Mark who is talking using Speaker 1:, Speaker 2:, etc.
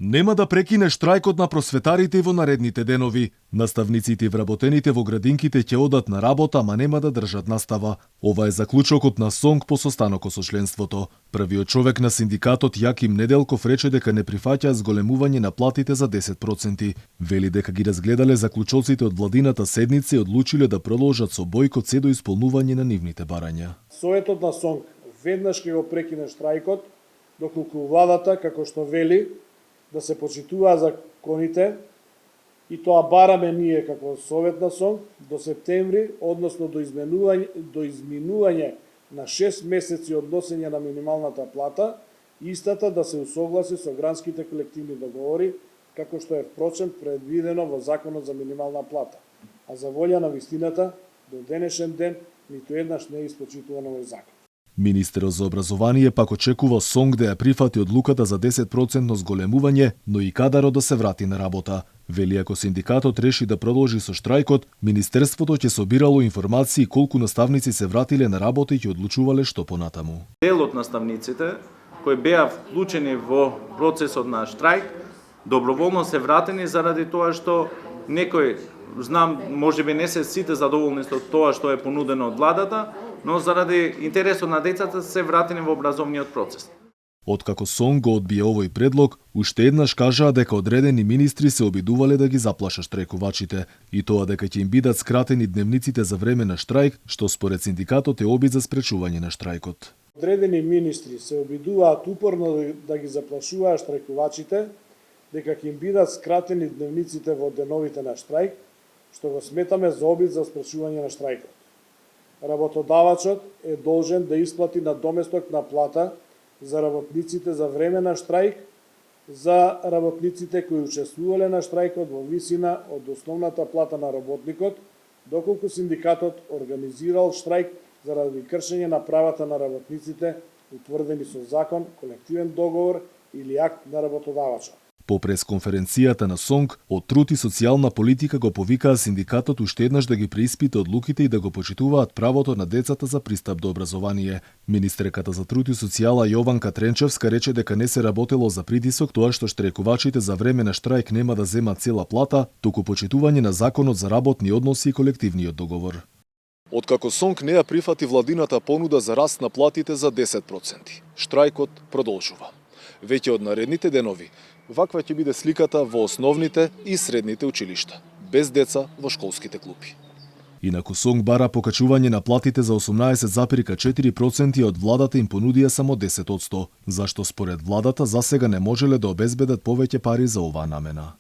Speaker 1: Нема да прекине штрајкот на просветарите во наредните денови. Наставниците и вработените во градинките ќе одат на работа, ама нема да држат настава. Ова е заклучокот на СОНГ по состанокот со членството. Првиот човек на синдикатот Јаким Неделков рече дека не прифаќа зголемување на платите за 10%. Вели дека ги разгледале заклучоците од владината седница и одлучиле да продолжат со бојкот се до исполнување на нивните барања.
Speaker 2: Советот на СОНГ веднаш ќе го прекине штрајкот, доколку владата, како што вели, да се почитуваат законите, и тоа бараме ние како Совет на СОНГ до септември, односно до изминување на 6 месеци од носење на минималната плата, истата да се усогласи со гранските колективни договори, како што е впрочем предвидено во Законот за минимална плата. А за волја на вистината, до денешен ден, ниту еднаш не е испочитувано овој закон.
Speaker 1: Министерот за образование пак очекува СОНГ да ја прифати одлуката за 10% зголемување, но и кадарот да се врати на работа. Вели ако синдикатот реши да продолжи со штрајкот, Министерството ќе собирало информации колку наставници се вратиле на работа и ќе одлучувале што понатаму.
Speaker 3: Дел од наставниците кои беа вклучени во процесот на штрајк, доброволно се вратени заради тоа што некој, знам, можеби не се сите задоволни со тоа што е понудено од владата, но заради интересот на децата се вратени во образовниот процес.
Speaker 1: Откако СОНГ го одбија овој предлог, уште еднаш кажаа дека одредени министри се обидувале да ги заплашат штрајкувачите и тоа дека ќе им бидат скратени дневниците за време на штрајк, што според синдикатот е обид за спречување на штрајкот.
Speaker 2: Одредени министри се обидуваат упорно да ги заплашуваат штрајкувачите дека ќе им бидат скратени дневниците во деновите на штрајк, што го сметаме за обид за спречување на штрајкот. Работодавачот е должен да исплати надоместок на плата за работниците за време на штрајк, за работниците кои учествувале на штрајкот во висина од основната плата на работникот, доколку синдикатот организирал штрајк заради кршење на правата на работниците утврдени со закон, колективен договор или акт на работодавачот.
Speaker 1: По пресконференцијата на СОНГ, од труд и социјална политика го повикаа синдикатот уште еднаш да ги преиспита одлуките и да го почитуваат правото на децата за пристап до образование. Министерката за труд и социјала Јованка Тренчевска рече дека не се работело за притисок тоа што штрајкувачите за време на штрајк нема да земат цела плата, туку почитување на законот за работни односи и колективниот договор. Откако СОНГ не ја прифати владината понуда за раст на платите за 10%, штрајкот продолжува. Веќе од наредните денови, ваква ќе биде сликата во основните и средните училишта, без деца во школските клупи. Инаку СОНГ бара покачување на платите за 18,4% од владата им понудија само 10%, зашто според владата засега не можеле да обезбедат повеќе пари за оваа намена.